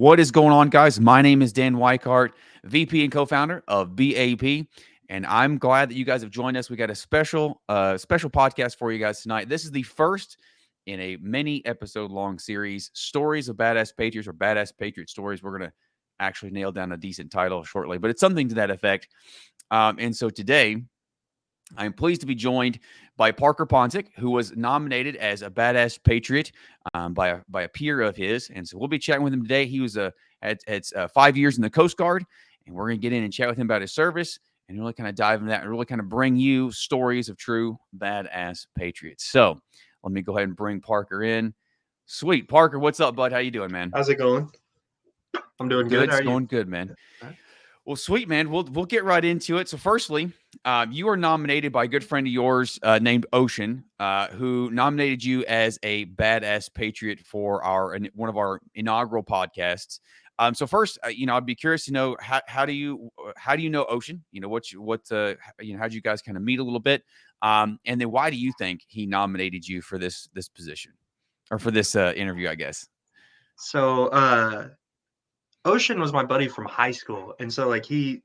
What is going on, guys? My name is Dan Weichart, VP and co-founder of BAP, and I'm glad that you guys have joined us. We got a special podcast for you guys tonight. This is the first in a many episode long series, Stories of Badass Patriots or Badass Patriot Stories. We're going to actually nail down a decent title shortly, but it's something to that effect. And so today, I'm pleased to be joined by Parker Poncik, who was nominated as a Badass Patriot by a peer of his, and so we'll be chatting with him today. He was had 5 years in the Coast Guard, and we're going to get in and chat with him about his service and really kind of dive into that and really kind of bring you stories of true badass patriots. So let me go ahead and bring Parker in. Sweet, Parker, what's up, bud? How you doing, man? How's it going? I'm doing good. Good. How It's are you? going good, man. Well, sweet, man. We'll get right into it. So, firstly, you are nominated by a good friend of yours named Ocean, who nominated you as a badass patriot for one of our inaugural podcasts. So first, I'd be curious to know how do you know Ocean? You know how'd you guys kind of meet a little bit, and then why do you think he nominated you for this position or for this interview? I guess. So, Ocean was my buddy from high school, and so like we'd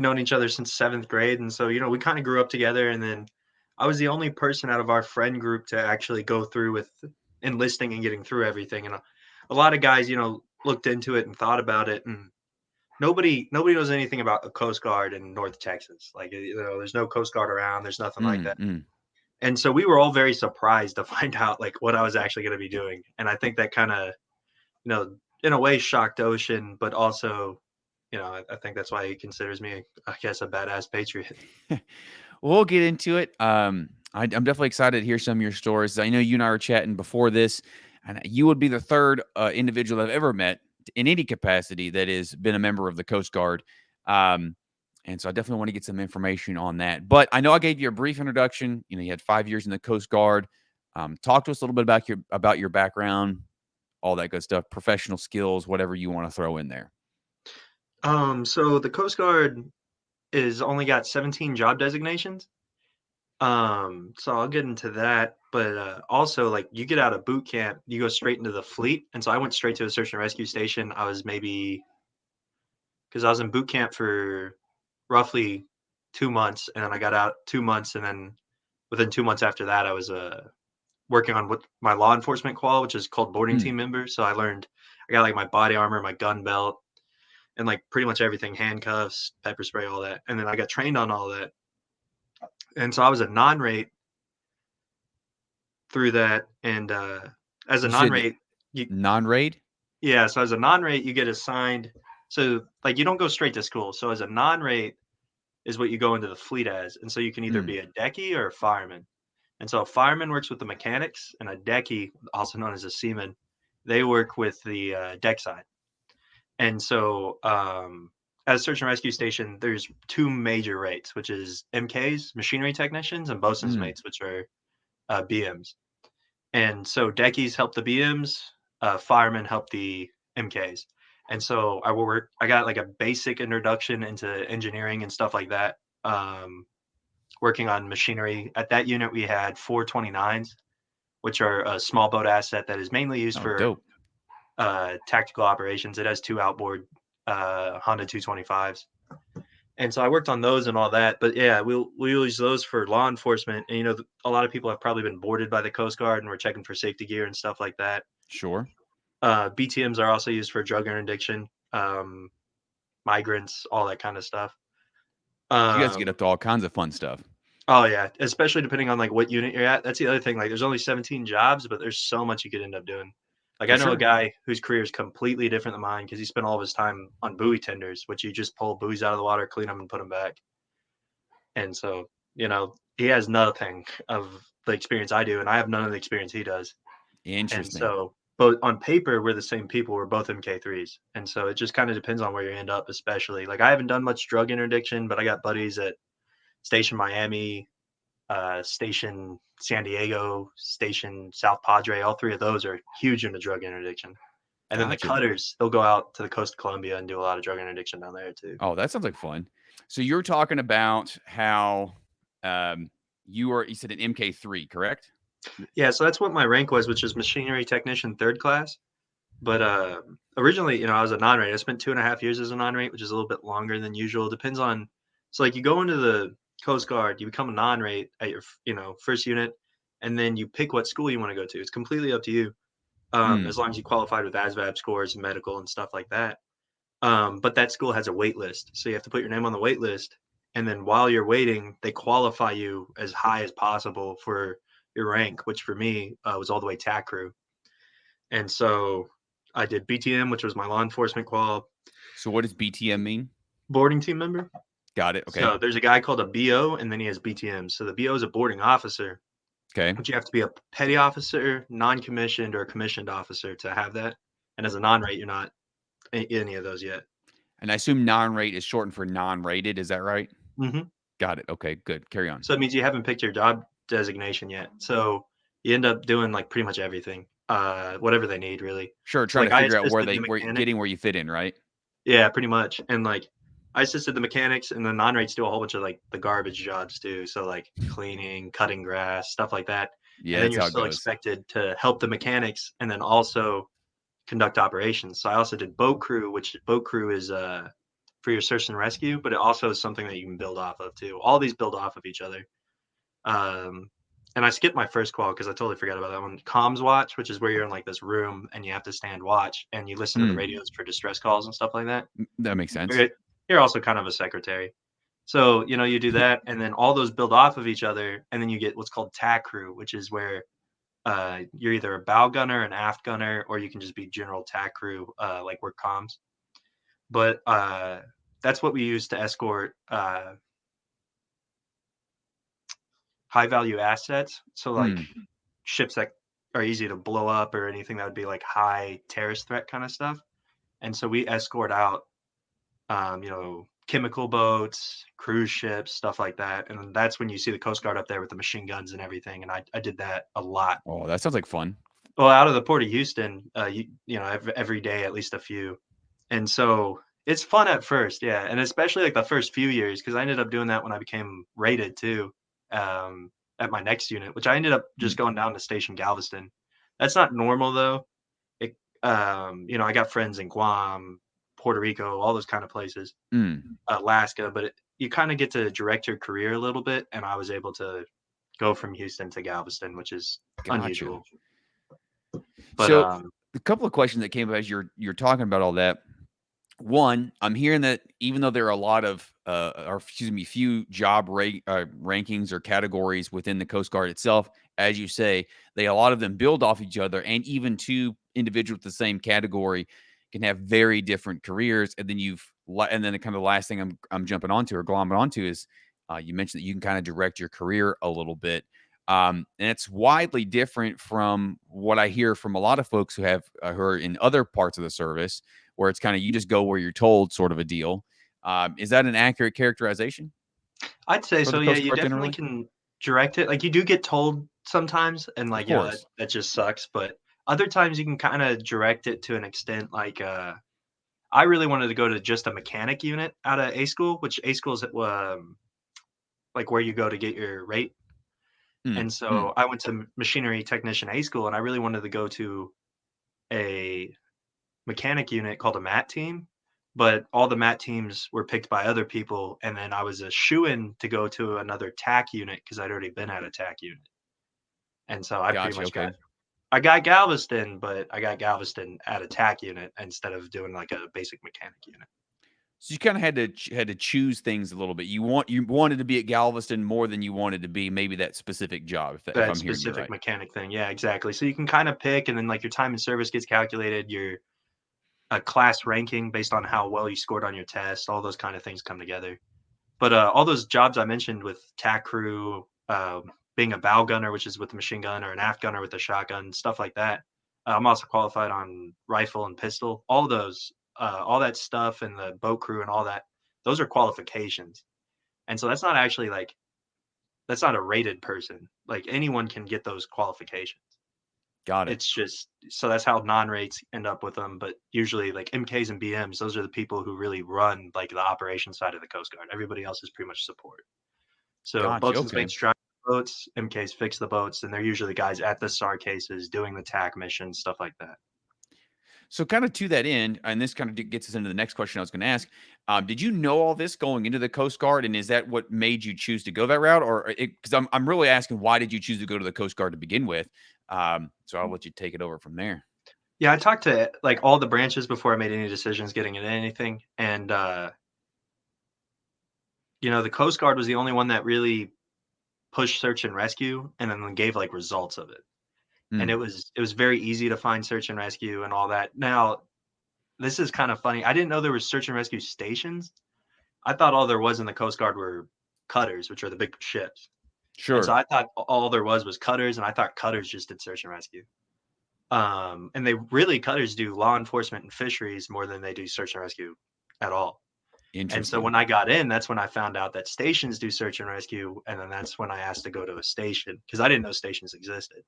known each other since 7th grade, and so we kind of grew up together. And then I was the only person out of our friend group to actually go through with enlisting and getting through everything. And a lot of guys, looked into it and thought about it, and nobody knows anything about the Coast Guard in North Texas. Like there's no Coast Guard around. There's nothing like that. And so we were all very surprised to find out like what I was actually going to be doing. And I think that kind of, in a way shocked Ocean, but also, I think that's why he considers me, I guess, a badass patriot. We'll get into it. I'm definitely excited to hear some of your stories. I know you and I were chatting before this, and you would be the third individual I've ever met in any capacity that has been a member of the Coast Guard. And so I definitely want to get some information on that. But I know I gave you a brief introduction. You had 5 years in the Coast Guard. Talk to us a little bit about your background, all that good stuff, professional skills, whatever you want to throw in there. So the Coast Guard is only got 17 job designations. So I'll get into that. But also, like, you get out of boot camp, you go straight into the fleet. And so I went straight to a search and rescue station. I was because I was in boot camp for roughly 2 months, and then I got out 2 months, and then within 2 months after that, I was working on what my law enforcement qual, which is called boarding team member. So I got like my body armor, my gun belt, and like pretty much everything, handcuffs, pepper spray, all that. And then I got trained on all that. And so I was a non-rate through that. And as a non-rate, non-rate? Yeah. So as a non-rate, you get assigned. So like you don't go straight to school. So as a non-rate is what you go into the fleet as. And so you can either be a decky or a fireman. And so a fireman works with the mechanics, and a decky, also known as a seaman, they work with the deck side. And so at a search and rescue station, there's two major rates, which is MKs, machinery technicians, and bosun's mates, which are BMs. And so deckies help the BMs, firemen help the MKs. And so I got like a basic introduction into engineering and stuff like that. Working on machinery. At that unit, we had 429s, which are a small boat asset that is mainly used for tactical operations. It has two outboard Honda 225s. And so I worked on those and all that. But yeah, we'll use those for law enforcement. And, a lot of people have probably been boarded by the Coast Guard, and we're checking for safety gear and stuff like that. Sure. BTMs are also used for drug interdiction, migrants, all that kind of stuff. You guys get up to all kinds of fun stuff. Oh yeah, especially depending on like what unit you're at. That's the other thing. Like, there's only 17 jobs, but there's so much you could end up doing. Like, I know a guy whose career is completely different than mine because he spent all of his time on buoy tenders, which you just pull buoys out of the water, clean them, and put them back. And so, he has nothing of the experience I do, and I have none of the experience he does. Interesting. And so, but on paper, we're the same people. We're both MK3s. And so it just kind of depends on where you end up, especially. Like, I haven't done much drug interdiction, but I got buddies at Station Miami, Station San Diego, Station South Padre. All three of those are huge into drug interdiction. And then the cutters, they'll go out to the coast of Colombia and do a lot of drug interdiction down there too. Oh, that sounds like fun. So you're talking about how you said an MK3, correct? Yeah, so that's what my rank was, which is machinery technician 3rd class. But originally, I was a non-rate. I spent 2.5 years as a non-rate, which is a little bit longer than usual. Depends on, so like you go into the Coast Guard, you become a non-rate at your first unit, and then you pick what school you want to go to. It's completely up to you, Mm. as long as you qualified with ASVAB scores, medical, and stuff like that. But that school has a wait list, so you have to put your name on the wait list, and then while you're waiting, they qualify you as high as possible for your rank, which for me was all the way TAC crew. And so I did BTM, which was my law enforcement qual, So what does BTM mean? boarding team member. Got it. Okay. So there's a guy called a BO, and then he has BTM. So the BO is a boarding officer, Okay. but you have to be a petty officer, non-commissioned, or a commissioned officer to have that. And as a non-rate, you're not any of those yet. And I assume non-rate is shortened for non-rated. Is that right? Hmm. Got it. Okay. Good. Carry on. So it means you haven't picked your job designation yet. So you end up doing like pretty much everything, whatever they need, really. Sure. So Trying like to I figure out assisted the where mechanic. getting where you fit in, right? Yeah, pretty much. And like I assisted the mechanics, and the non-rates do a whole bunch of like the garbage jobs too. So like cleaning, cutting grass, stuff like that. And Yeah, then that's you're how it still goes. expected to help the mechanics and then also conduct operations. So I also did boat crew, which boat crew is for your search and rescue, but it also is something that you can build off of too. All these build off of each other. Um, and I skipped my first qual because I totally forgot about that one. Comms watch, which is where you're in like this room and you have to stand watch and you listen to the Mm, radios for distress calls and stuff like that. that makes sense. You're you're also kind of a secretary. So, you do that, and then all those build off of each other, and then you get what's called TAC crew, which is where you're either a bow gunner, an aft gunner, or you can just be general TAC crew, like work comms. But that's what we use to escort high value assets. So, like Mm. ships that are easy to blow up or anything that would be like high terrorist threat kind of stuff. And so we escort out chemical boats, cruise ships, stuff like that. And that's when you see the Coast Guard up there with the machine guns and everything. And I did that a lot. Oh, that sounds like fun. Well, out of the port of Houston, every day at least a few. And so it's fun at first, yeah, and especially like the first few years because I ended up doing that when I became rated too, at my next unit, which I ended up just Mm. going down to Station Galveston. That's not normal though. It, I got friends in Guam, Puerto Rico, all those kind of places. Mm. Alaska, but you kind of get to direct your career a little bit, and I was able to go from Houston to Galveston, which is Gotcha. unusual. But So a couple of questions that came up as you're talking about all that. One, I'm hearing that even though there are a lot of, or excuse me, few rankings or categories within the Coast Guard itself, as you say, a lot of them build off each other, and even two individuals with the same category can have very different careers. And then and then the kind of last thing I'm jumping onto or glomming onto is, you mentioned that you can kind of direct your career a little bit. And it's widely different from what I hear from a lot of folks who have who are in other parts of the service, where it's kind of you just go where you're told, sort of a deal. Is that an accurate characterization I'd say for so. the Yeah, Coast you Guard definitely generally? can direct it. Like you do get told sometimes, and Of like course. that just sucks. But other times you can kind of direct it to an extent. Like I really wanted to go to just a mechanic unit out of A school, which A school is like where you go to get your rate. Mm, And mm, so I went to machinery technician A school, and I really wanted to go to a mechanic unit called a MAT team, but all the MAT teams were picked by other people, and then I was a shoe-in to go to another TAC unit because I'd already been at a TAC unit, and so I pretty gotcha. much Okay. got Galveston, but I got Galveston at a TAC unit instead of doing like a basic mechanic unit. So you kind of had to choose things a little bit. You wanted to be at Galveston more than you wanted to be maybe that specific job, if That I'm hearing you specific right. mechanic thing, yeah, exactly. So you can kind of pick, and then like your time in service gets calculated, your a class ranking based on how well you scored on your test, all those kind of things come together. But all those jobs I mentioned with TAC crew, being a bow gunner, which is with the machine gun, or an aft gunner with a shotgun, stuff like that. I'm also qualified on rifle and pistol. All those, all that stuff, and the boat crew and all that. Those are qualifications, and so that's not actually like that's not a rated person. Like anyone can get those qualifications. Got it. It's just so that's how non-rates end up with them, but usually, like, MKs and BMs, those are the people who really run, like, the operation side of the Coast Guard. Everybody else is pretty much support. So, Gotcha. boatswain's Okay. mates drive the boats, MKs fix the boats, and they're usually guys at the SAR cases doing the TAC missions, stuff like that. So, kind of to that end, and this kind of gets us into the next question I was going to ask. Did you know all this going into the Coast Guard, and is that what made you choose to go that route, or because I'm really asking why did you choose to go to the Coast Guard to begin with? So I'll let you take it over from there. Yeah, I talked to like all the branches before I made any decisions getting into anything, and the Coast Guard was the only one that really pushed search and rescue, and then gave like results of it. And Hmm. it was very easy to find search and rescue and all that. Now, this is kind of funny. I didn't know there was search and rescue stations. I thought all there was in the Coast Guard were cutters, which are the big ships. And so Sure. I thought all there was cutters, and I thought cutters just did search and rescue. And they really cutters do law enforcement and fisheries more than they do search and rescue at all. And so Interesting. when I got in, that's when I found out that stations do search and rescue, and then that's when I asked to go to a station because I didn't know stations existed.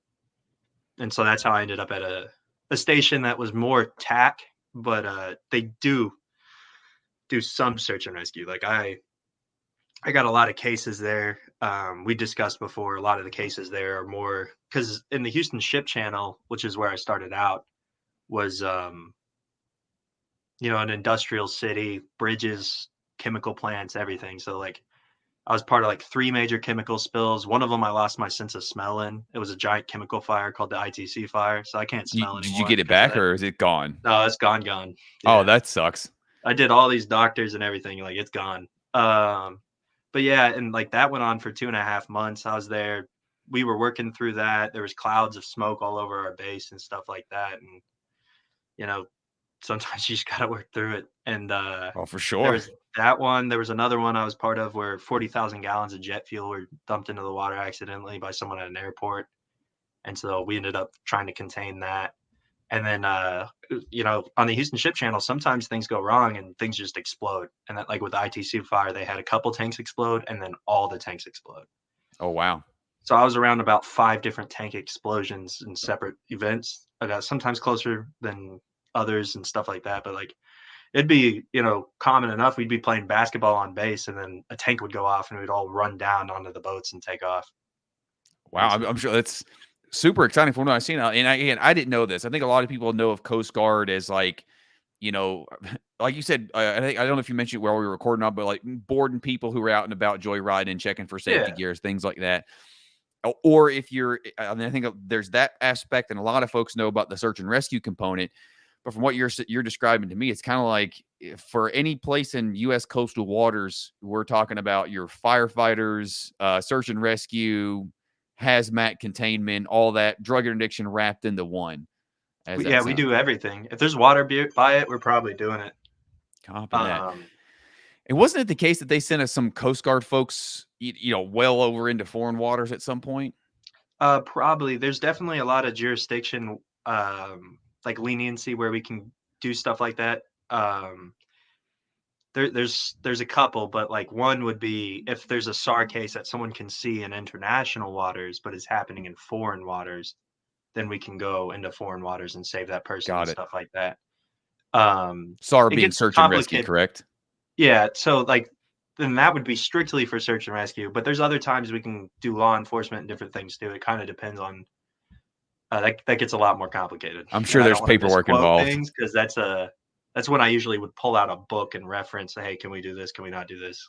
And so that's how I ended up at a station that was more TAC, but they do some search and rescue. Like I got a lot of cases there. We discussed before. A lot of the cases there are more because in the Houston Ship Channel, which is where I started out, was an industrial city, bridges, chemical plants, everything. So like I was part of like three major chemical spills. One of them I lost my sense of smell in. It was a giant chemical fire called the ITC fire, so I can't smell Did you anymore get it because of back, that. or is it gone? No, it's gone, gone. Oh, Yeah, that sucks. I did all these doctors and everything. Like it's gone. But yeah, and like that went on for 2.5 months. I was there. We were working through that. There was clouds of smoke all over our base and stuff like that. And you know, sometimes you just gotta work through it. And Oh, for there sure. was that one. There was another one I was part of where 40,000 gallons of jet fuel were dumped into the water accidentally by someone at an airport. And so we ended up trying to contain that. And then, on the Houston Ship Channel, sometimes things go wrong and things just explode. And that, like with the ITC fire, they had a couple tanks explode and then all the tanks explode. Oh, wow. So I was around about 5 different tank explosions in separate events. I got sometimes closer than others and stuff like that. But like it'd be, common enough. We'd be playing basketball on base and then a tank would go off and we'd all run down onto the boats and take off. Wow, And I'm so, sure that's super exciting from what I've seen. And again, I didn't know this. I think a lot of people know of Coast Guard as like, you know, like you said. I don't know if you mentioned it while we were recording on, but like boarding people who are out and about joyriding, checking for safety yeah. gears, things like that. Or if you're, I mean, I think there's that aspect, and a lot of folks know about the search and rescue component. But from what you're describing to me, it's kind of like for any place in U.S. coastal waters, we're talking about your firefighters, search and rescue, hazmat containment, all that drug interdiction wrapped into one. As that We sound, do everything. If there's water by it, we're probably doing it. copy that. Um, And wasn't it the case that they sent us some Coast Guard folks, well over into foreign waters at some point? Probably. There's definitely a lot of jurisdiction, like leniency where we can do stuff like that. Um, there's a couple, but like one would be if there's a SAR case that someone can see in international waters, but is happening in foreign waters, then we can go into foreign waters and save that person and Got it. stuff like that. SAR It being gets search and rescue, complicated. correct? Yeah, so like then that would be strictly for search and rescue, but there's other times we can do law enforcement and different things too. It kind of depends on that gets a lot more complicated, I'm and sure I there's don't want to paperwork misquote involved. things because that's when I usually would pull out a book and reference, hey, can we do this? Can we not do this?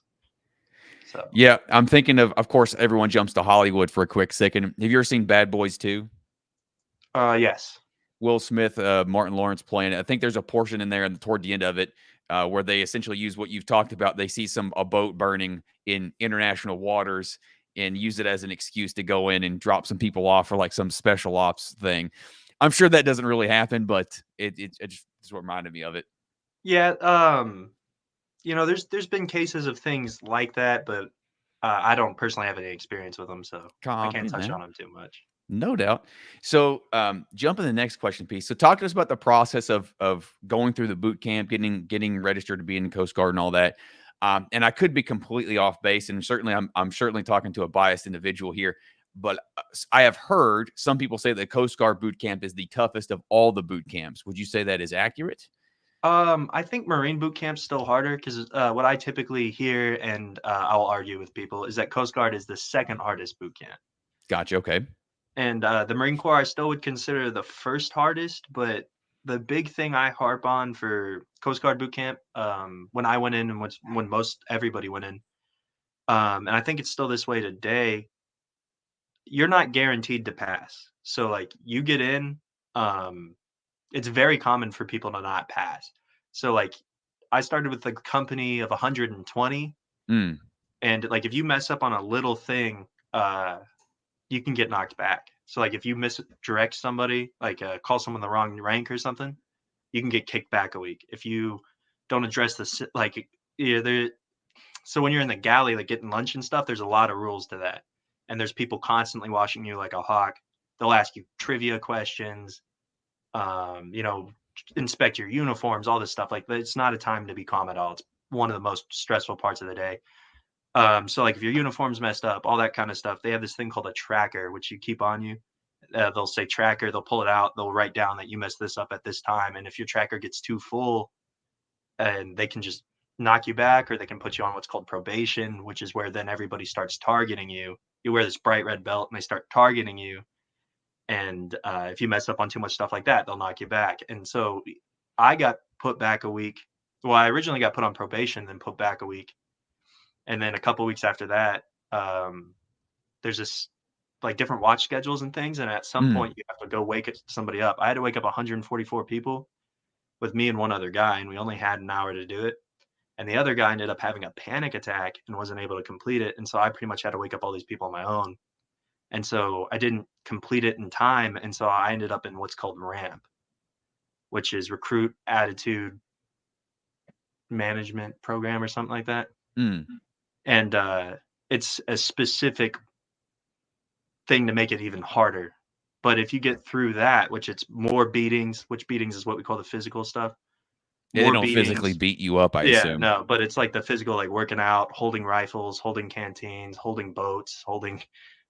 So, Yeah, I'm thinking of course, everyone jumps to Hollywood for a quick second. Have you ever seen Bad Boys 2? yes, Will Smith, Martin Lawrence playing it. I think there's a portion in there and toward the end of it where they essentially use what you've talked about. They see a boat burning in international waters and use it as an excuse to go in and drop some people off for like some special ops thing. I'm sure that doesn't really happen, but it just what reminded me of it. yeah. There's been cases of things like that, but I don't personally have any experience with them, so I can't Copy touch that. on them too much. No doubt. So, jump in the next question piece. So, talk to us about the process of going through the boot camp, getting registered to be in the Coast Guard and all that. And I could be completely off base, and certainly I'm certainly talking to a biased individual here. But I have heard some people say the Coast Guard boot camp is the toughest of all the boot camps. Would you say that is accurate? I think Marine boot camp's still harder because what I typically hear and I'll argue with people is that Coast Guard is the second hardest boot camp. Gotcha. Okay. And the Marine Corps I still would consider the first hardest, but the big thing I harp on for Coast Guard boot camp, when I went in and when most everybody went in, and I think it's still this way today, you're not guaranteed to pass. So like you get in, um, it's very common for people to not pass. So like I started with a company of 120, Mm. and like if you mess up on a little thing, you can get knocked back. So like if you misdirect somebody, like call someone the wrong rank or something, you can get kicked back a week. If you don't address like yeah, there. So when you're in the galley, like getting lunch and stuff, there's a lot of rules to that, and there's people constantly watching you like a hawk. They'll ask you trivia questions, you know, inspect your uniforms, all this stuff. Like it's not a time to be calm at all. It's one of the most stressful parts of the day. So like if your uniform's messed up, all that kind of stuff, they have this thing called a tracker, which you keep on you. They'll say tracker, they'll pull it out, they'll write down that you messed this up at this time. And if your tracker gets too full, and they can just knock you back, or they can put you on what's called probation, which is where then everybody starts targeting you. You wear this bright red belt and they start targeting you. And if you mess up on too much stuff like that, they'll knock you back. And so I got put back a week. Well, I originally got put on probation, then put back a week. And then a couple weeks after that, um, there's this like different watch schedules and things. And at some Mm. point, you have to go wake somebody up. I had to wake up 144 people with me and one other guy, and we only had an hour to do it. And the other guy ended up having a panic attack and wasn't able to complete it. And so I pretty much had to wake up all these people on my own. And so I didn't complete it in time. And so I ended up in what's called ramp, which is recruit attitude management program or something like that. Mm. And it's a specific thing to make it even harder. But if you get through that, which it's more beatings, which beatings is what we call the physical stuff, Yeah, they more don't physically beatings. beat you up, I Yeah, assume. no, but it's like the physical, like working out, holding rifles, holding canteens, holding boats, holding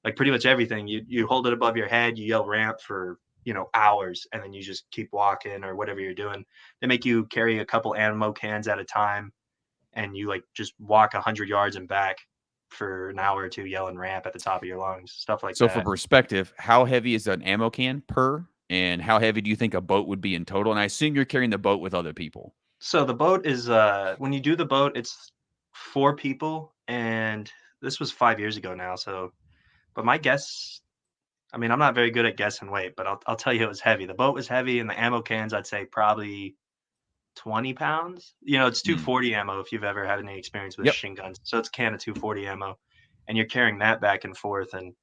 like pretty much everything. You hold it above your head, you yell ramp for, you know, hours, and then you just keep walking or whatever you're doing. They make you carry a couple ammo cans at a time, and you like just walk 100 yards and back for an hour or two, yelling ramp at the top of your lungs, stuff like So for that. perspective, how heavy is an ammo can per? And how heavy do you think a boat would be in total? And I assume you're carrying the boat with other people. So the boat is when you do the boat, it's 4 people, and this was 5 years ago now. So, but my guess, I mean, I'm not very good at guessing weight, but I'll tell you it was heavy. The boat was heavy, and the ammo cans, I'd say probably 20 pounds. You know, it's Mm. 240 ammo if you've ever had any experience with Yep. machine guns. So it's a can of 240 ammo, and you're carrying that back and forth, and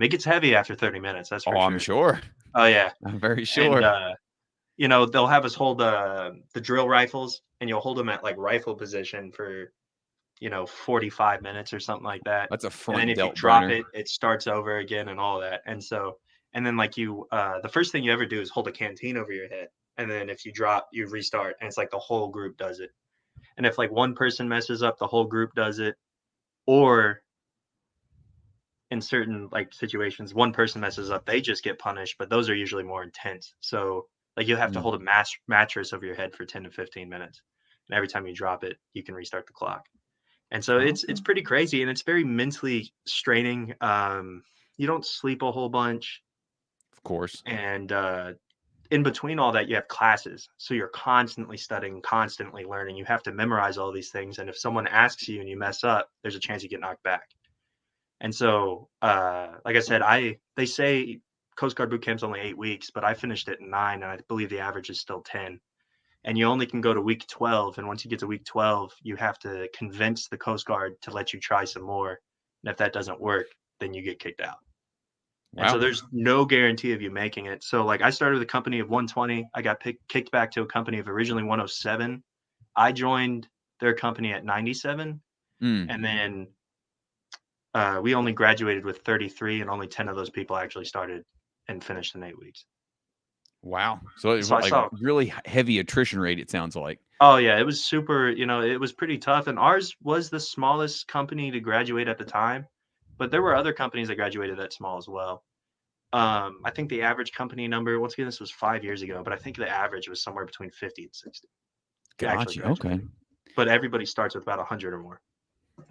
it gets heavy after 30 minutes. That's for Oh, I'm sure. sure. Oh yeah, I'm very and sure. you know they'll have us hold the drill rifles, and you'll hold them at like rifle position for 45 minutes or something like that. That's a And then front if you delt drop burner. it, it starts over again and all that. And so, and then like the first thing you ever do is hold a canteen over your head. And then if you drop, you restart. And it's like the whole group does it. And if like one person messes up, the whole group does it. Or in certain like situations, one person messes up, they just get punished. But those are usually more intense. So like you have to Mm. hold a mattress over your head for 10 to 15 minutes. And every time you drop it, you can restart the clock. And so it's Okay. pretty crazy, and it's very mentally straining. You don't sleep a whole bunch, Of course. and in between all that, you have classes. So you're constantly studying, constantly learning. You have to memorize all these things, and if someone asks you and you mess up, there's a chance you get knocked back. And so, like I said, they say Coast Guard boot camp's only 8 weeks, but I finished it in 9, and I believe the average is still 10. And you only can go to week 12. And once you get to week 12, you have to convince the Coast Guard to let you try some more. And if that doesn't work, then you get kicked out. And so Wow. there's no guarantee of you making it. So like I started with a company of 120. I got kicked back to a company of originally 107. I joined their company at 97. Mm. And then we only graduated with 33, and only 10 of those people actually started and finished in 8 weeks. Wow. So it So was I like saw. really heavy attrition rate, it sounds like. Oh yeah, it was super, it was pretty tough, and ours was the smallest company to graduate at the time, but there were other companies that graduated that small as well. I think the average company number, once again, this was 5 years ago, but I think the average was somewhere between 50 and 60 actually Gotcha. Okay. graduating. But everybody starts with about 100 or more.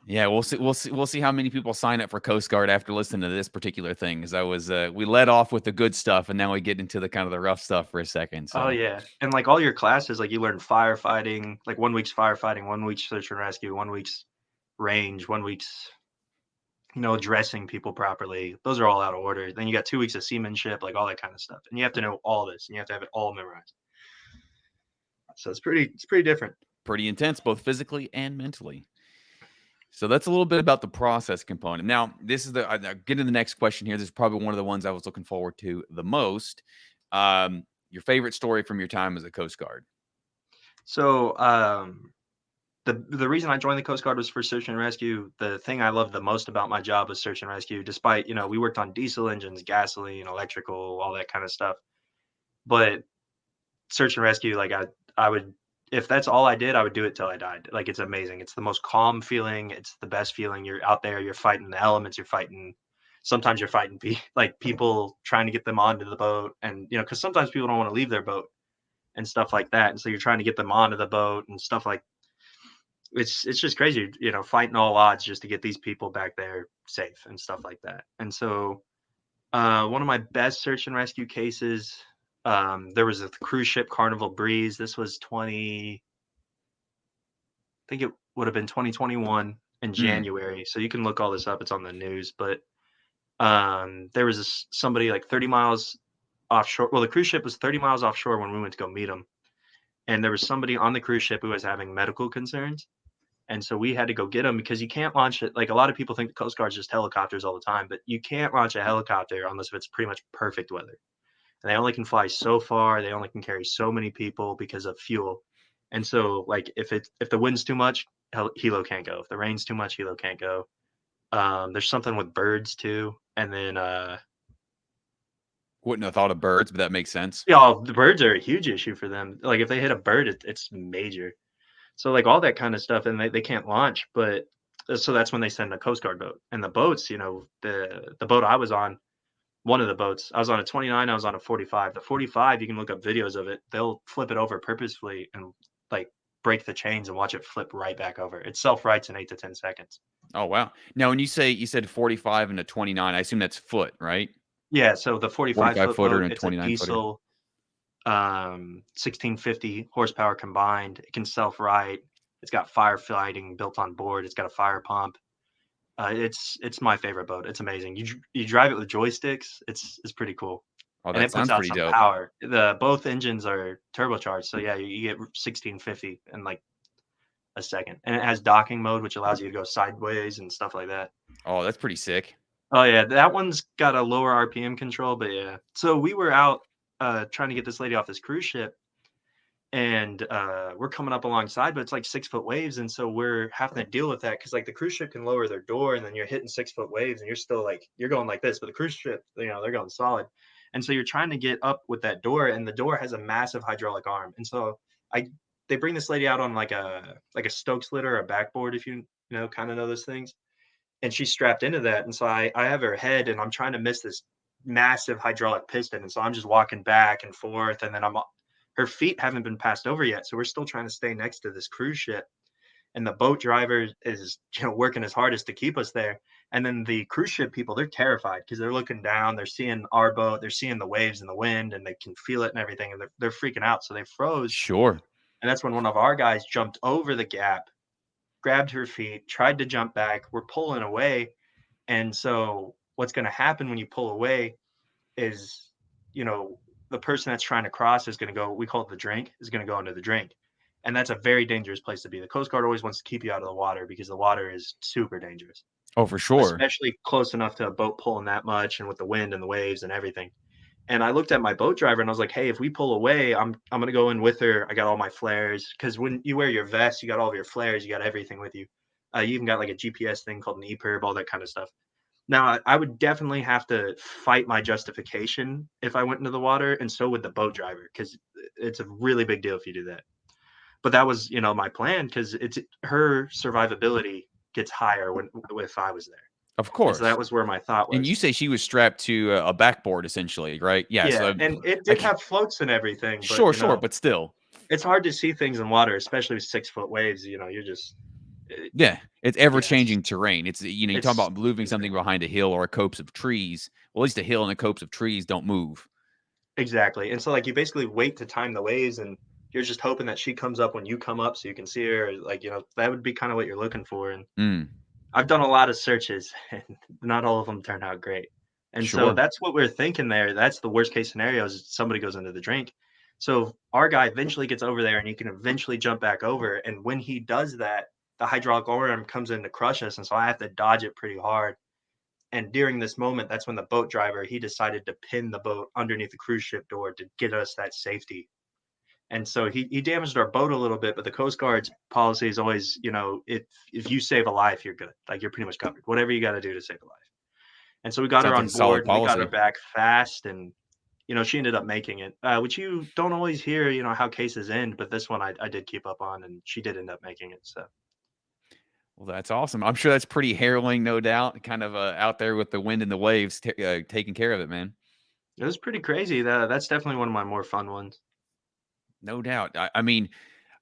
Yeah, we'll see. We'll see how many people sign up for Coast Guard after listening to this particular thing. Because I was, we led off with the good stuff, and now we get into the kind of the rough stuff for a second. Oh So yeah, and like all your classes, like you learn firefighting, like 1 week's firefighting, 1 week's search and rescue, 1 week's range, 1 week's dressing people properly. Those are all out of order. Then you got 2 weeks of seamanship, like all that kind of stuff, and you have to know all this, and you have to have it all memorized. So it's pretty different. pretty intense, both physically and mentally. So that's a little bit about the process component. Now, this is I get to the next question here. This is probably one of the ones I was looking forward to the most. Your favorite story from your time as a Coast Guard? So the reason I joined the Coast Guard was for search and rescue. The thing I loved the most about my job was search and rescue. Despite we worked on diesel engines, gasoline, electrical, all that kind of stuff, but search and rescue, like I would, if that's all I did, I would do it till I died. Like it's amazing. It's the most calm feeling. It's the best feeling. You're out there. You're fighting the elements. You're fighting. Sometimes you're fighting like people trying to get them onto the boat, and because sometimes people don't want to leave their boat and stuff like that, and so you're trying to get them onto the boat and stuff like. It's just crazy, fighting all odds just to get these people back there safe and stuff like that. And so, one of my best search and rescue cases, there was a cruise ship, Carnival Breeze. This was I think it would have been 2021 in January. So you can look all this up. It's on the news. But there was somebody like 30 miles offshore. Well, the cruise ship was 30 miles offshore when we went to go meet them. And there was somebody on the cruise ship who was having medical concerns. And so we had to go get them because you can't launch it. Like a lot of people think the Coast Guard's just helicopters all the time, but you can't launch a helicopter unless if it's pretty much perfect weather. And they only can fly so far. They only can carry so many people because of fuel. And so, like, if the wind's too much, helo can't go. If the rain's too much, helo can't go. There's something with birds too, and then Wouldn't have thought of birds, but that makes sense. yeah, the birds are a huge issue for them. Like if they hit a bird, it's major. So like all that kind of stuff, and they can't launch. But so that's when they send a Coast Guard boat. And the boats, the boat I was on, one of the boats, I was on a 29, I was on a 45. The 45, you can look up videos of it. They'll flip it over purposefully and like break the chains and watch it flip right back over. It self-rights in 8 to 10 seconds. Oh wow! Now, when you said 45 and a 29, I assume that's foot, right? Yeah, so the 45 foot footer boat, and a it's a 29 footer. diesel 1650 horsepower combined. It can self-right. It's got firefighting built on board. It's got a fire pump. It's my favorite boat. It's amazing. You drive it with joysticks. It's pretty cool. Oh, And that it puts sounds out pretty some dope. power. Both engines are turbocharged, so yeah, you get 1650 in like a second. And it has docking mode, which allows you to go sideways and stuff like that. Oh, that's pretty sick. Oh yeah, that one's got a lower RPM control, but yeah. So we were out trying to get this lady off this cruise ship, and we're coming up alongside, but it's like 6 foot waves, and so we're having to deal with that because like the cruise ship can lower their door, and then you're hitting 6 foot waves, and you're still like you're going like this, but the cruise ship, they're going solid, and so you're trying to get up with that door, and the door has a massive hydraulic arm, and so I they bring this lady out on like a Stokes litter or a backboard, if kind of know those things, and she's strapped into that, and so I have her head, and I'm trying to miss this massive hydraulic piston, and so I'm just walking back and forth, and then her feet haven't been passed over yet, so we're still trying to stay next to this cruise ship, and the boat driver is working his hardest to keep us there, and then the cruise ship people, they're terrified because they're looking down, they're seeing our boat, they're seeing the waves and the wind, and they can feel it and everything, and they're freaking out, so they froze. Sure. And that's when one of our guys jumped over the gap, grabbed her feet, tried to jump back. We're pulling away, and so what's going to happen when you pull away is, the person that's trying to cross is going to go, we call it the drink, is going to go into the drink. And that's a very dangerous place to be. The Coast Guard always wants to keep you out of the water because the water is super dangerous, Oh, for sure. especially close enough to a boat pulling that much and with the wind and the waves and everything. And I looked at my boat driver and I was like, hey, if we pull away, I'm going to go in with her. I got all my flares, because when you wear your vest, you got all of your flares, you got everything with you. You even got like a GPS thing called an EPIRB, all that kind of stuff. Now, I would definitely have to fight my justification if I went into the water, and so would the boat driver, because it's a really big deal if you do that. But that was, my plan, because it's her survivability gets higher if I was there. Of And so that course. was where my thought And was. you say she was strapped to a backboard, essentially, right? Yeah. Yeah, So and it I did can't, have floats and everything, but sure, but still. it's hard to see things in water, especially with 6 foot waves. Yeah, it's ever Yes, changing terrain. It's you talk it's about moving something exactly. behind a hill or a copse of trees. Well, at least a hill and a copse of trees don't move. Exactly, and so, like, you basically wait to time the waves, and you're just hoping that she comes up when you come up so you can see her, like, that would be kinda what you're looking for, and Mm, I've done a lot of searches, and not all of them turn out great, and so sure. that's what we're thinking there. That's the worst case scenario is somebody goes into the drink. So our guy eventually gets over there, and he can eventually jump back over, and when he does that, the hydraulic arm comes in to crush us, and so I have to dodge it pretty hard, and during this moment, that's when the boat driver, he decided to pin the boat underneath the cruise ship door to get us that safety. And so he damaged our boat a little bit, but the Coast Guard's policy is always, if you save a life, you're good. Like you're pretty much covered. Whatever you got to do to save a life. And so we got her Sounds like on a solid board and we got her policy. back fast, and she ended up making it. Which you don't always hear, how cases end, but this one I did keep up on, and she did end up making it. So Well, that's awesome. I'm sure that's pretty harrowing, no doubt. Kind of out there with the wind and the waves, taking care of it, man. it was pretty crazy. That's definitely one of my more fun ones. No doubt. I mean,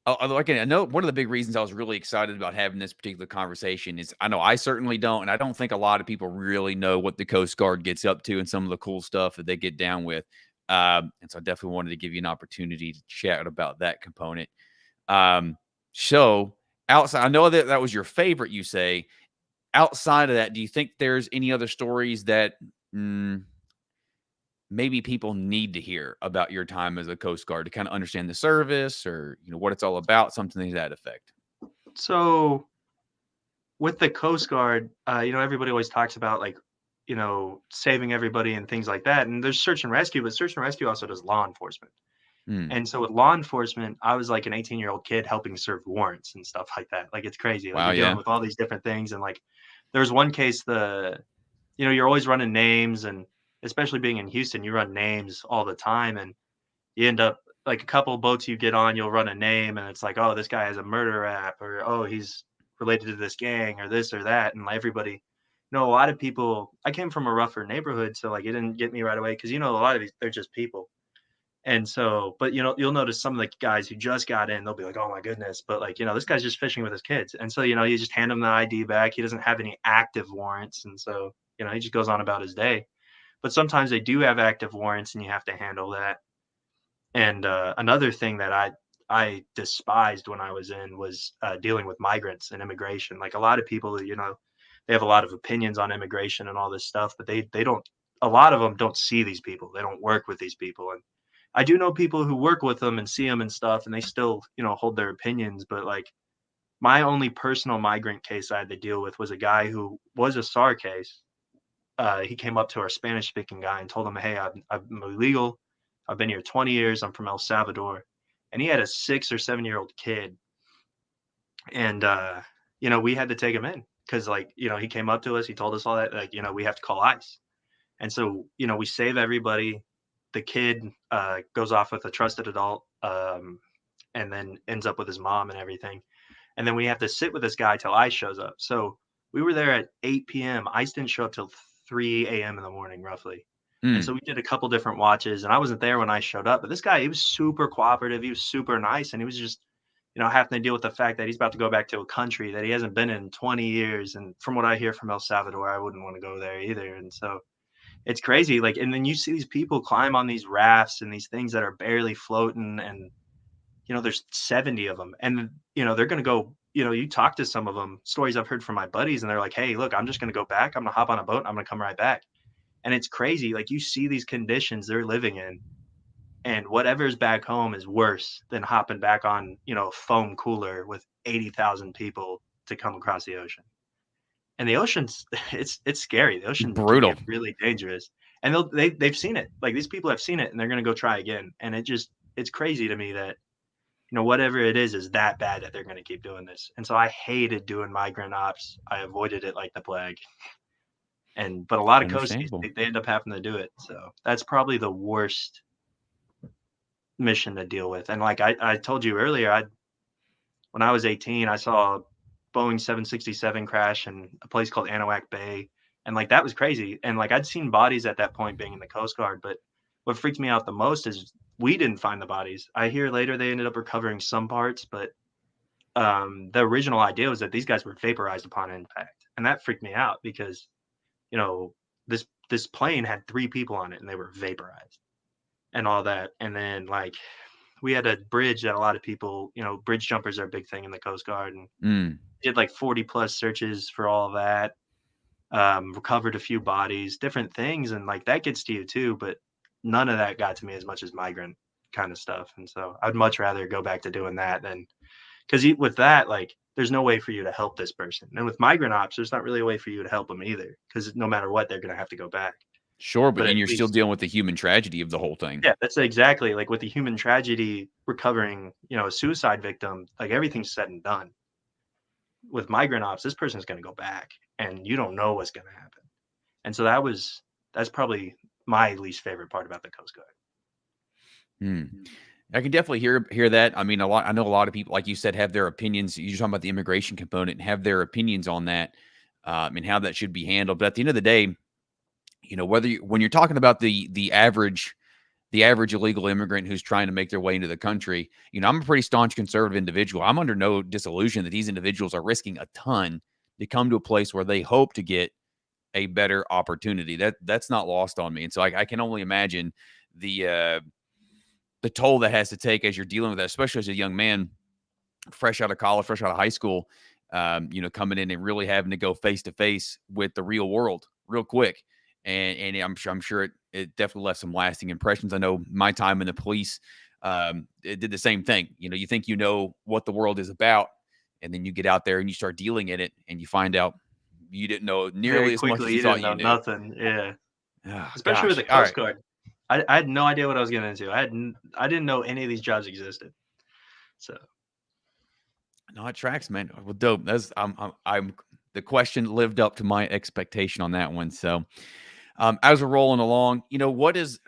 like I know one of the big reasons I was really excited about having this particular conversation is I know I certainly don't, and I don't think a lot of people really know what the Coast Guard gets up to and some of the cool stuff that they get down with. And so I definitely wanted to give you an opportunity to chat about that component. Um, so outside, I know that that was your favorite. You say outside of that, do you think there's any other stories that mm, maybe people need to hear about your time as a Coast Guard to kind of understand the service or what it's all about, something to that effect? So with the Coast Guard, everybody always talks about like, saving everybody and things like that. And there's search and rescue, but search and rescue also does law enforcement. Mm, And so with law enforcement, I was like an 18-year-old kid helping serve warrants and stuff like that. Like it's crazy. Like wow, you're dealing yeah. with all these different things. And like there was one case, you're always running names, and especially being in Houston, you run names all the time. And you end up like a couple of boats you get on, you'll run a name, and it's like, oh, this guy has a murder rap, or oh, he's related to this gang, or this or that, and everybody, a lot of people. I came from a rougher neighborhood, so like it didn't get me right away because a lot of these they're just people, and so, but you'll notice some of the guys who just got in, they'll be like, oh my goodness, but like this guy's just fishing with his kids, and so you just hand him the ID back. He doesn't have any active warrants, and so he just goes on about his day. But sometimes they do have active warrants, and you have to handle that. And, another thing that I despised when I was in was, dealing with migrants and immigration. Like, a lot of people, they have a lot of opinions on immigration and all this stuff, but they don't a lot of them don't see these people. They don't work with these people, and I do know people who work with them and see them and stuff, and they still, hold their opinions, but, like, my only personal migrant case I had to deal with was a guy who was a SAR case. He came up to our Spanish speaking guy and told him, "Hey, I'm illegal. I've been here 20 years. I'm from El Salvador." And he had a 6 or 7 year old kid. And, we had to take him in because, like, he came up to us. He told us all that, like, we have to call ICE. And so, we save everybody. The kid goes off with a trusted adult, and then ends up with his mom and everything. And then we have to sit with this guy till ICE shows up. So we were there at 8 p.m. ICE didn't show up till 3 a.m. in the morning, roughly. And so Mm, we did a couple different watches, and I wasn't there when I showed up. But this guy, he was super cooperative. He was super nice, and he was just, having to deal with the fact that he's about to go back to a country that he hasn't been in 20 years. And from what I hear from El Salvador, I wouldn't want to go there either. And so it's crazy. Like, and then you see these people climb on these rafts and these things that are barely floating, and there's 70 of them, and they're going to go, you talk to some of them, stories I've heard from my buddies, and they're like, hey, look, I'm just going to go back. I'm going to hop on a boat. I'm going to come right back. And it's crazy. Like you see these conditions they're living in, and whatever's back home is worse than hopping back on, a foam cooler with 80,000 people to come across the ocean. And the ocean's, it's scary. The ocean can brutal. get really dangerous. And they've seen it. Like these people have seen it, and they're going to go try again. And it's crazy to me that whatever it is that bad that they're going to keep doing this. And so I hated doing migrant ops. I avoided it like the plague. But a lot of coasties, Understandable. they end up having to do it. So that's probably the worst mission to deal with. And like I told you earlier, when I was 18, I saw a Boeing 767 crash in a place called Anahuac Bay. And like that was crazy. And like I'd seen bodies at that point being in the Coast Guard, but what freaked me out the most is we didn't find the bodies. I hear later they ended up recovering some parts, but the original idea was that these guys were vaporized upon impact, and that freaked me out because you know this plane had 3 people on it and they were vaporized and all that. And then like we had a bridge that a lot of people, bridge jumpers are a big thing in the Coast Guard, and Mm. did like 40 plus searches for all of that. Recovered a few bodies, different things, and like that gets to you too. But none of that got to me as much as migrant kind of stuff. And so I'd much rather go back to doing that than because with that, like, there's no way for you to help this person. And with migrant ops, there's not really a way for you to help them either, because no matter what, they're going to have to go back. Sure, but But then at you're still least, dealing with the human tragedy of the whole thing. yeah, that's exactly like with the human tragedy recovering, a suicide victim, like everything's said and done. With migrant ops, this person's going to go back and you don't know what's going to happen. And so that's probably my least favorite part about the Coast Guard. Hmm. I can definitely hear that. I mean, I know a lot of people, like you said, have their opinions. You're talking about the immigration component and have their opinions on that, and how that should be handled. But at the end of the day, when you're talking about the average illegal immigrant who's trying to make their way into the country, I'm a pretty staunch conservative individual. I'm under no disillusion that these individuals are risking a ton to come to a place where they hope to get a better opportunity. That's not lost on me, and so I can only imagine the the toll that has to take as you're dealing with that, especially as a young man, fresh out of college, fresh out of high school, coming in and really having to go face to face with the real world real quick. And I'm sure it definitely left some lasting impressions. I know my time in the police, it did the same thing. You think you know what the world is about, and then you get out there and you start dealing in it, and you find out you didn't know Very nearly as much as quickly, you you didn't thought know you knew. nothing. Yeah. Oh, Especially with the gosh. All Coast right. Guard. I had no idea what I was getting into. I didn't know any of these jobs existed. So No, it tracks, man. Well, dope. That's I'm the question lived up to my expectation on that one. So, as we're rolling along, what is,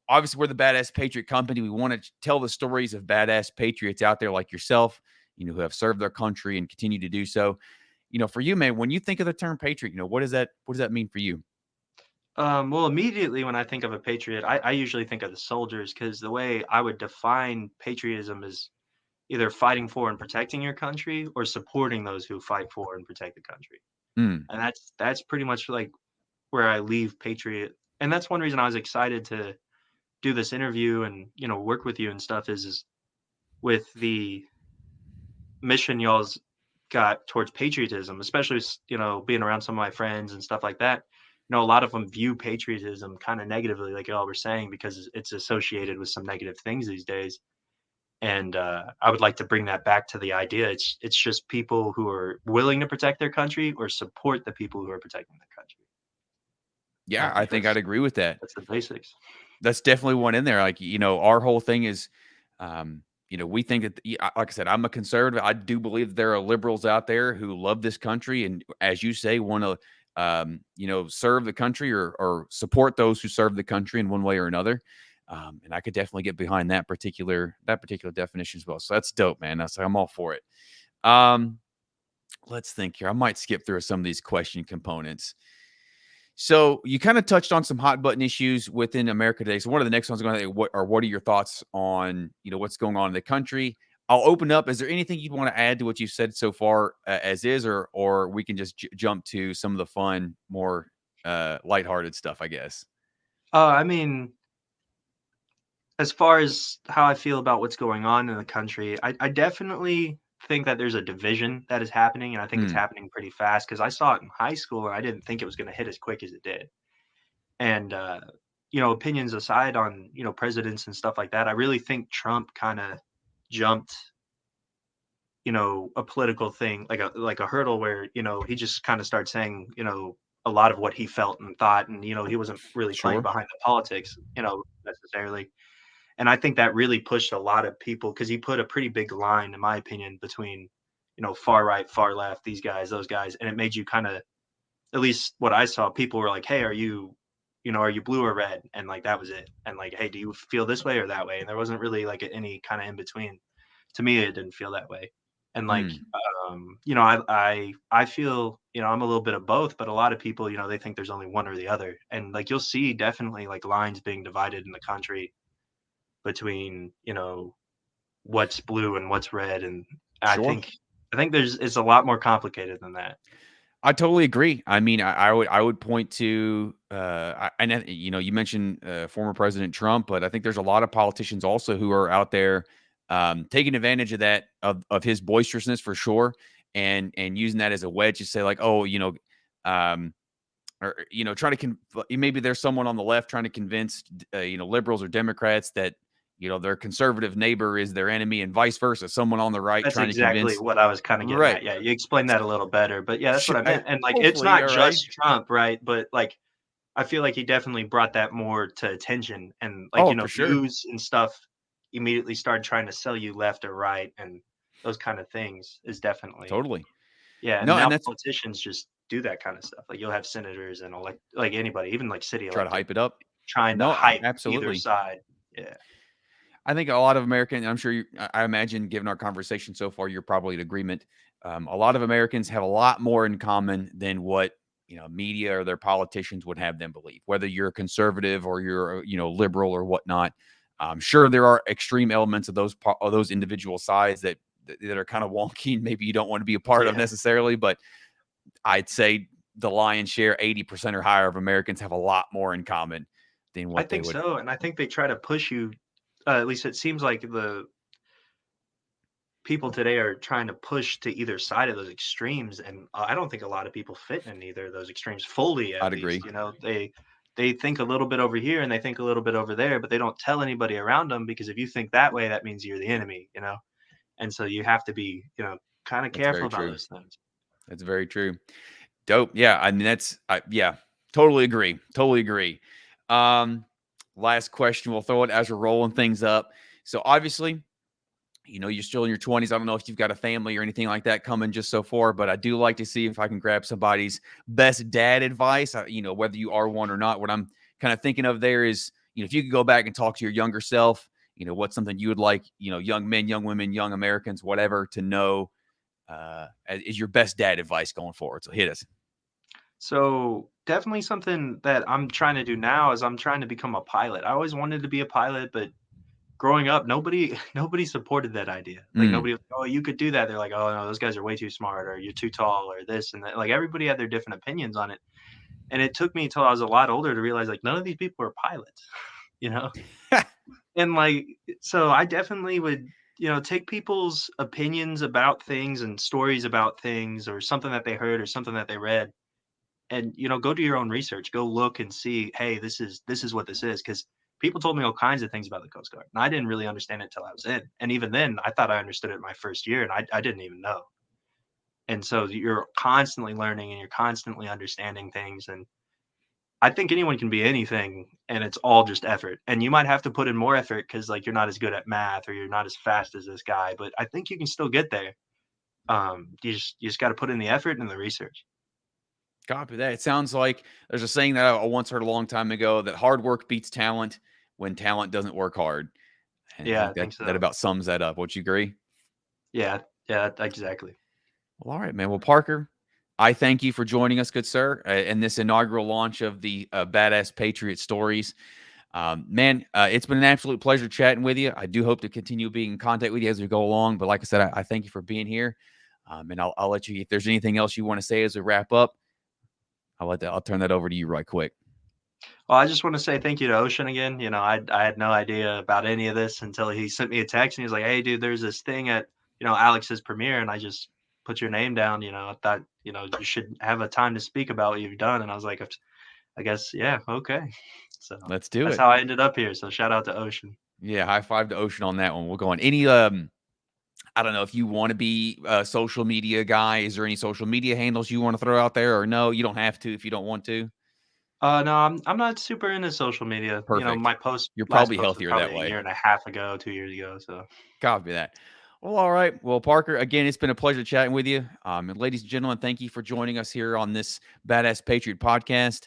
obviously we're the Badass Patriot Company. We want to tell the stories of badass patriots out there like yourself, who have served their country and continue to do so. For you, man, when you think of the term patriot, what does that mean for you? well, immediately when I think of a patriot, I usually think of the soldiers because the way I would define patriotism is either fighting for and protecting your country or supporting those who fight for and protect the country. Mm, And that's pretty much like where I leave patriot. And that's one reason I was excited to do this interview and work with you and stuff is with the mission y'all's got towards patriotism, especially being around some of my friends and stuff like that. A lot of them view patriotism kind of negatively, like y'all were saying, because it's associated with some negative things these days. And I would like to bring that back to the idea. It's just people who are willing to protect their country or support the people who are protecting their country. And I yeah, I think think I'd agree with that. that's the basics. That's definitely one in there. Like, our whole thing is, we think that, like I said, I'm a conservative. I do believe that there are liberals out there who love this country and, as you say, want to, serve the country or support those who serve the country in one way or another. And I could definitely get behind that particular definition as well. So that's dope, man. I'm all for it. Um, let's think here. I might skip through some of these question components. So you kind of touched on some hot button issues within America today. So one of the next ones going to what are your thoughts on what's going on in the country? I'll open up. Is there anything you'd want to add to what you've said so far, as is, or we can just jump to some of the fun, more lighthearted stuff, I guess. I mean, as far as how I feel about what's going on in the country, I definitely think that there's a division that is happening, and I think it's Mm, happening pretty fast because I saw it in high school and I didn't think it was going to hit as quick as it did. And opinions aside on presidents and stuff like that, I really think Trump kind of jumped a political thing like a hurdle where he just kind of started saying a lot of what he felt and thought, and he wasn't really playing sure. behind the politics necessarily. And I think that really pushed a lot of people because he put a pretty big line, in my opinion, between, far right, far left, these guys, those guys. And it made you kind of, at least what I saw, people were like, hey, are you blue or red? And like, that was it. And like, hey, do you feel this way or that way? And there wasn't really like any kind of in between. To me, it didn't feel that way. And like, Mm, I feel, I'm a little bit of both, but a lot of people, they think there's only one or the other. And like, you'll see definitely like lines being divided in the country between what's blue and what's red. And I Sure. think it's a lot more complicated than that. I totally agree. I mean, I would point to you mentioned former President Trump, but I think there's a lot of politicians also who are out there taking advantage of that of his boisterousness for sure, and using that as a wedge to say like, oh, um, or trying to maybe there's someone on the left trying to convince liberals or Democrats that their conservative neighbor is their enemy, and vice versa. Someone on the right That's trying to exactly convince what I was kinda getting right. at. Yeah, you explained that a little better, but yeah, that's what I meant, and, like, it's Hopefully, not all right. just Trump, right? But, like, I feel like he definitely brought that more to attention and, like, Oh, for sure. news and stuff immediately started trying to sell you left or right, and those kind of things is definitely Totally. yeah, and No, and now that's politicians just do that kinda stuff. Like, you'll have senators and like anybody, even, like, city try to elected, hype it up. trying to No, hype either absolutely. side. Yeah. I think a lot of Americans, I'm sure I imagine given our conversation so far, you're probably in agreement. A lot of Americans have a lot more in common than what, media or their politicians would have them believe, whether you're a conservative or you're, liberal or whatnot. I'm sure there are extreme elements of those individual sides that are kind of wonky and maybe you don't want to be a part of Yeah. necessarily, but I'd say the lion's share, 80% or higher of Americans have a lot more in common than I what they think would. so, and I think they try to push you at least it seems like the people today are trying to push to either side of those extremes, and I don't think a lot of people fit in either of those extremes fully, at I'd least. agree. They think a little bit over here and they think a little bit over there, but they don't tell anybody around them because if you think that way, that means you're the enemy. And so you have to be, kind of That's careful very about true. those things. That's very true. Dope. Yeah. I mean, yeah, totally agree. Totally agree. Um, Last question. We'll throw it as we're rolling things up. So obviously, you're still in your 20s. I don't know if you've got a family or anything like that coming just so far, but I do like to see if I can grab somebody's best dad advice, whether you are one or not. What I'm kind of thinking of there is, if you could go back and talk to your younger self, what's something you would like, young men, young women, young Americans, whatever, to know is your best dad advice going forward. So hit us. So definitely something that I'm trying to do now is I'm trying to become a pilot. I always wanted to be a pilot, but growing up, nobody nobody supported that idea. Like, Mm, nobody was, "Oh, you could do that." They're like, "Oh, no, those guys are way too smart," or "You're too tall," or this and that. Like, everybody had their different opinions on it, and it took me until I was a lot older to realize, like, none of these people are pilots, you know? And, like, so I definitely would, take people's opinions about things and stories about things or something that they heard or something that they read and go do your own research, go look and see, hey, this is what this is, because people told me all kinds of things about the Coast Guard and I didn't really understand it until I was in, and even then I thought I understood it my first year and I didn't even know. And so you're constantly learning and you're constantly understanding things, and I think anyone can be anything, and it's all just effort, and you might have to put in more effort because like you're not as good at math or you're not as fast as this guy, but I think you can still get there. You just got to put in the effort and the research. Copy that. It sounds like there's a saying that I once heard a long time ago that hard work beats talent when talent doesn't work hard. And I Yeah, I think that think that so. about sums that up. Would you agree? Yeah, yeah, exactly. Well, all right, man. Well, Parker, I thank you for joining us, good sir, in this inaugural launch of the Badass Patriot Stories. Man, it's been an absolute pleasure chatting with you. I do hope to continue being in contact with you as we go along. But like I said, I thank you for being here. And I'll let you, if there's anything else you want to say as we wrap up, I'll turn that over to you right quick. Well, I just want to say thank you to Ocean again. I had no idea about any of this until he sent me a text and he was like, "Hey, dude, there's this thing at Alex's premiere," and I just put your name down. I thought you should have a time to speak about what you've done, and I was like, I guess yeah, okay. So Let's do that's it. how I ended up here. So shout out to Ocean. Yeah, high five to Ocean on that one. We'll go on. Any I don't know if you want to be a social media guy. Is there any social media handles you want to throw out there, or no? You don't have to if you don't want to. No, I'm not super into social media. Perfect. My You're last probably post was healthier that probably a way. year and a half ago, 2 years ago. So Copy that. Well, all right. Well, Parker, again, it's been a pleasure chatting with you. And ladies and gentlemen, thank you for joining us here on this Badass Patriot podcast.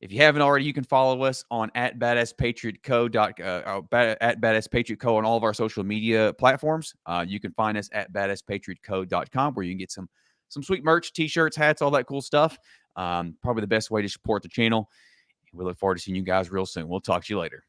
If you haven't already, you can follow us on at Badass Patriot Co. At Badass Patriot Co. on all of our social media platforms. You can find us at BadassPatriotCo.com, where you can get some sweet merch, t-shirts, hats, all that cool stuff. Probably the best way to support the channel. We look forward to seeing you guys real soon. We'll talk to you later.